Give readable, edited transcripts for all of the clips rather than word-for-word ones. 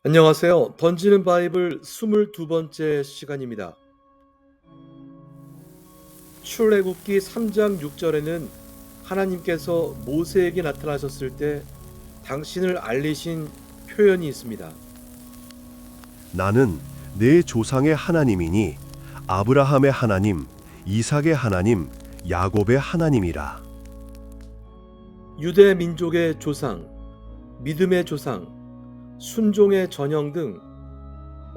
안녕하세요. 던지는 바이블 22번째 시간입니다. 출애굽기 3장 6절에는 하나님께서 모세에게 나타나셨을 때 당신을 알리신 표현이 있습니다. 나는 내 조상의 하나님이니 아브라함의 하나님, 이삭의 하나님, 야곱의 하나님이라. 유대 민족의 조상, 믿음의 조상, 순종의 전형 등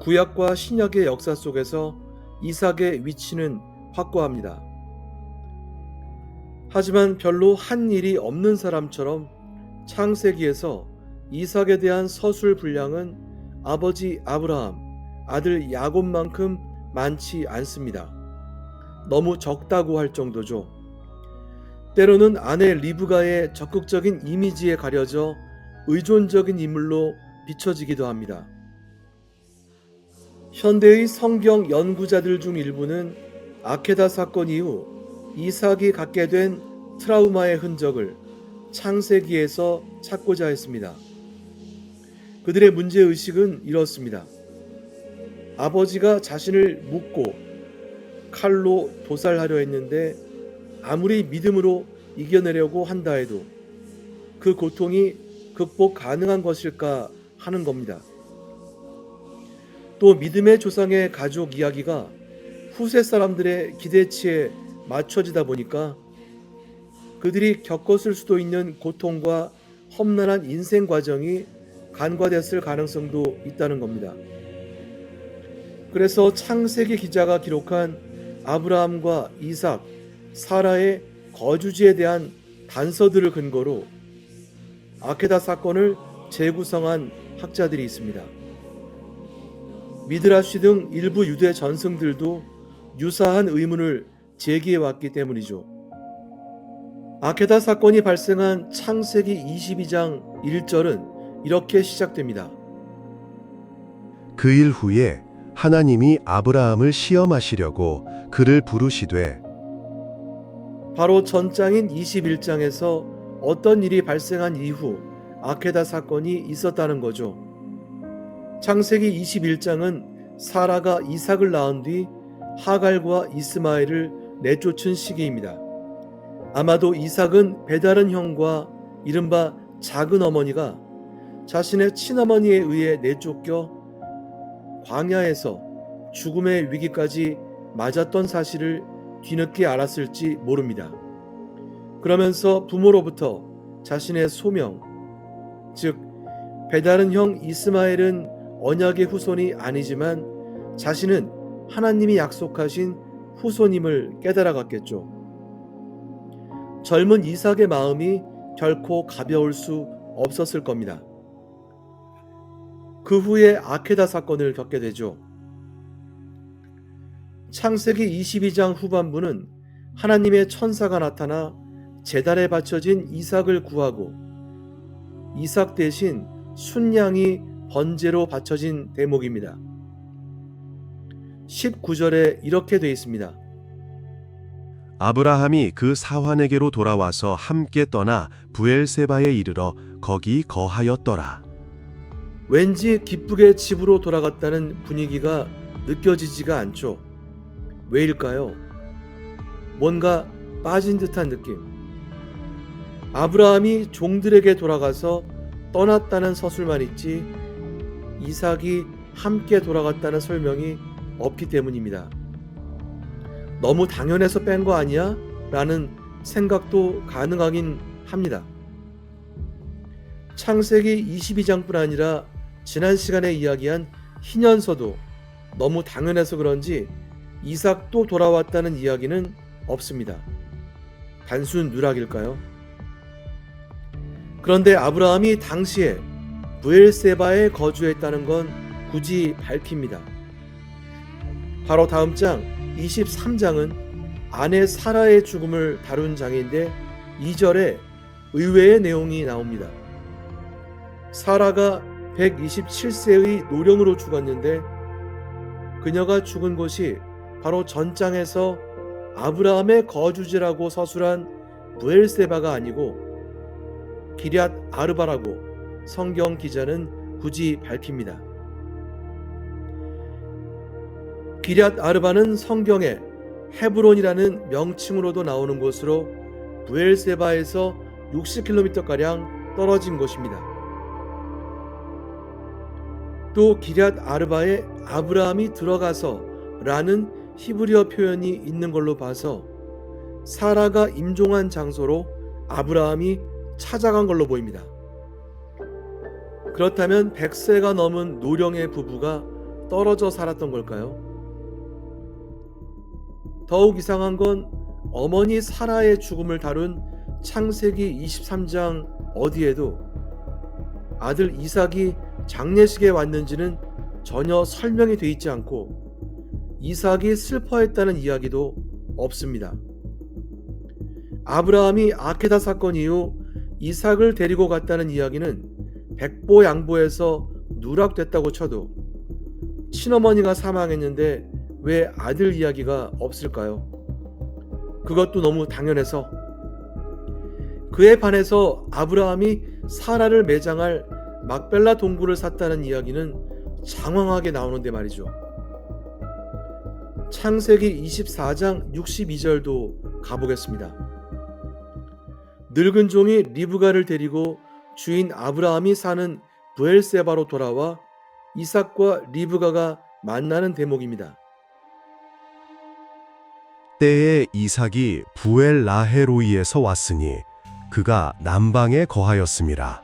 구약과 신약의 역사 속에서 이삭의 위치는 확고합니다. 하지만 별로 한 일이 없는 사람처럼 창세기에서 이삭에 대한 서술 분량은 아버지 아브라함, 아들 야곱만큼 많지 않습니다. 너무 적다고 할 정도죠. 때로는 아내 리브가의 적극적인 이미지에 가려져 의존적인 인물로 비춰지기도 합니다. 현대의 성경 연구자들 중 일부는 아케다 사건 이후 이삭이 갖게 된 트라우마의 흔적을 창세기에서 찾고자 했습니다. 그들의 문제의식은 이렇습니다. 아버지가 자신을 묶고 칼로 도살하려 했는데 아무리 믿음으로 이겨내려고 한다 해도 그 고통이 극복 가능한 것일까 하는 겁니다. 또 믿음의 조상의 가족 이야기가 후세 사람들의 기대치에 맞춰지다 보니까 그들이 겪었을 수도 있는 고통과 험난한 인생 과정이 간과됐을 가능성도 있다는 겁니다. 그래서 창세기 기자가 기록한 아브라함과 이삭, 사라의 거주지에 대한 단서들을 근거로 아케다 사건을 재구성한 학자들이 있습니다. 미드라시 등 일부 유대 전승들도 유사한 의문을 제기해 왔기 때문이죠. 아케다 사건이 발생한 창세기 22장 1절은 이렇게 시작됩니다. 그 일 후에 하나님이 아브라함을 시험하시려고 그를 부르시되. 바로 전장인 21장에서 어떤 일이 발생한 이후 아케다 사건이 있었다는 거죠. 창세기 21장은 사라가 이삭을 낳은 뒤 하갈과 이스마엘을 내쫓은 시기입니다. 아마도 이삭은 배다른 형과 이른바 작은 어머니가 자신의 친어머니에 의해 내쫓겨 광야에서 죽음의 위기까지 맞았던 사실을 뒤늦게 알았을지 모릅니다. 그러면서 부모로부터 자신의 소명, 즉 배다른 형 이스마엘은 언약의 후손이 아니지만 자신은 하나님이 약속하신 후손임을 깨달아갔겠죠. 젊은 이삭의 마음이 결코 가벼울 수 없었을 겁니다. 그 후에 아케다 사건을 겪게 되죠. 창세기 22장 후반부는 하나님의 천사가 나타나 제단에 바쳐진 이삭을 구하고 이삭 대신 순양이 번제로 바쳐진 대목입니다. 19절에 이렇게 되어 있습니다. 아브라함이 그 사환에게로 돌아와서 함께 떠나 부엘세바에 이르러 거기 거하였더라. 왠지 기쁘게 집으로 돌아갔다는 분위기가 느껴지지가 않죠. 왜일까요? 뭔가 빠진 듯한 느낌. 아브라함이 종들에게 돌아가서 떠났다는 서술만 있지 이삭이 함께 돌아갔다는 설명이 없기 때문입니다. 너무 당연해서 뺀 거 아니야? 라는 생각도 가능하긴 합니다. 창세기 22장뿐 아니라 지난 시간에 이야기한 희년서도 너무 당연해서 그런지 이삭도 돌아왔다는 이야기는 없습니다. 단순 누락일까요? 그런데 아브라함이 당시에 부엘세바에 거주했다는 건 굳이 밝힙니다. 바로 다음 장 23장은 아내 사라의 죽음을 다룬 장인데 2절에 의외의 내용이 나옵니다. 사라가 127세의 노령으로 죽었는데 그녀가 죽은 곳이 바로 전장에서 아브라함의 거주지라고 서술한 부엘세바가 아니고 기럇 아르바라고 성경 기자는 굳이 밝힙니다. 기럇 아르바는 성경에 헤브론이라는 명칭으로도 나오는 곳으로 브엘세바에서 60km가량 떨어진 곳입니다. 또 기럇 아르바에 아브라함이 들어가서 라는 히브리어 표현이 있는 걸로 봐서 사라가 임종한 장소로 아브라함이 찾아간 걸로 보입니다. 그렇다면 100세가 넘은 노령의 부부가 떨어져 살았던 걸까요? 더욱 이상한 건 어머니 사라의 죽음을 다룬 창세기 23장 어디에도 아들 이삭이 장례식에 왔는지는 전혀 설명이 되어 있지 않고 이삭이 슬퍼했다는 이야기도 없습니다. 아브라함이 아케다 사건 이후 이삭을 데리고 갔다는 이야기는 백보양보해서 누락됐다고 쳐도 친어머니가 사망했는데 왜 아들 이야기가 없을까요? 그것도 너무 당연해서. 그에 반해서 아브라함이 사라를 매장할 막벨라 동굴을 샀다는 이야기는 장황하게 나오는데 말이죠. 창세기 24장 62절도 가보겠습니다. 늙은 종이 리브가를 데리고 주인 아브라함이 사는 브엘세바로 돌아와 이삭과 리브가가 만나는 대목입니다. 때에 이삭이 부엘 라헤로이에서 왔으니 그가 남방에 거하였음이라.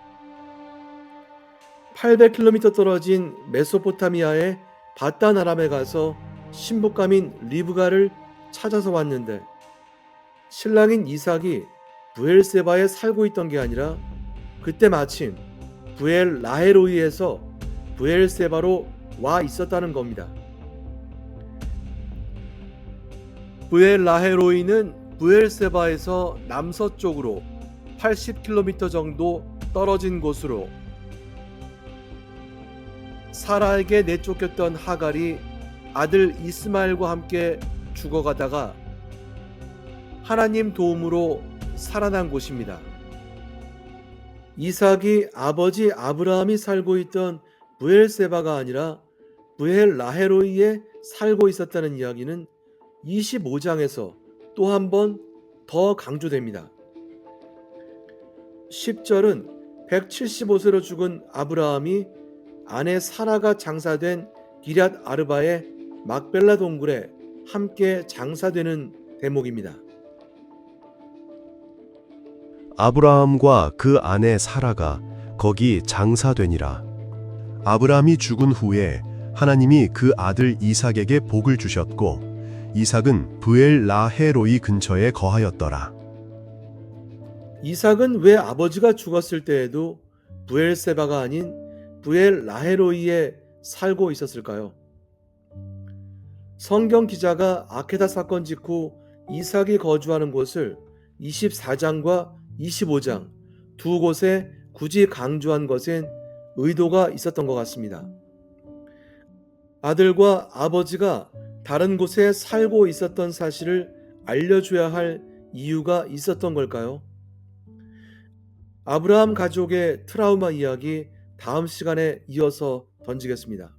800km 떨어진 메소포타미아의 바단 아람에 가서 신부감인 리브가를 찾아서 왔는데 신랑인 이삭이 브엘세바에 살고 있던 게 아니라 그때 마침 부엘 라헤로이에서 브엘세바로 와 있었다는 겁니다. 부엘 라헤로이는 브엘세바에서 남서쪽으로 80km 정도 떨어진 곳으로 사라에게 내쫓겼던 하갈이 아들 이스마엘과 함께 죽어가다가 하나님 도움으로 살아난 곳입니다. 이삭이 아버지 아브라함이 살고 있던 브엘세바가 아니라 부엘 라헤로이에 살고 있었다는 이야기는 25장에서 또 한 번 더 강조됩니다. 10절은 175세로 죽은 아브라함이 아내 사라가 장사된 기럇 아르바의 막벨라 동굴에 함께 장사되는 대목입니다. 아브라함과 그 아내 사라가 거기 장사되니라. 아브라함이 죽은 후에 하나님이 그 아들 이삭에게 복을 주셨고 이삭은 브엘 라헤로이 근처에 거하였더라. 이삭은 왜 아버지가 죽었을 때에도 브엘세바가 아닌 부엘 라헤로이에 살고 있었을까요? 성경 기자가 아케다 사건 직후 이삭이 거주하는 곳을 24장과 25장 두 곳에 굳이 강조한 것엔 의도가 있었던 것 같습니다. 아들과 아버지가 다른 곳에 살고 있었던 사실을 알려줘야 할 이유가 있었던 걸까요? 아브라함 가족의 트라우마 이야기 다음 시간에 이어서 던지겠습니다.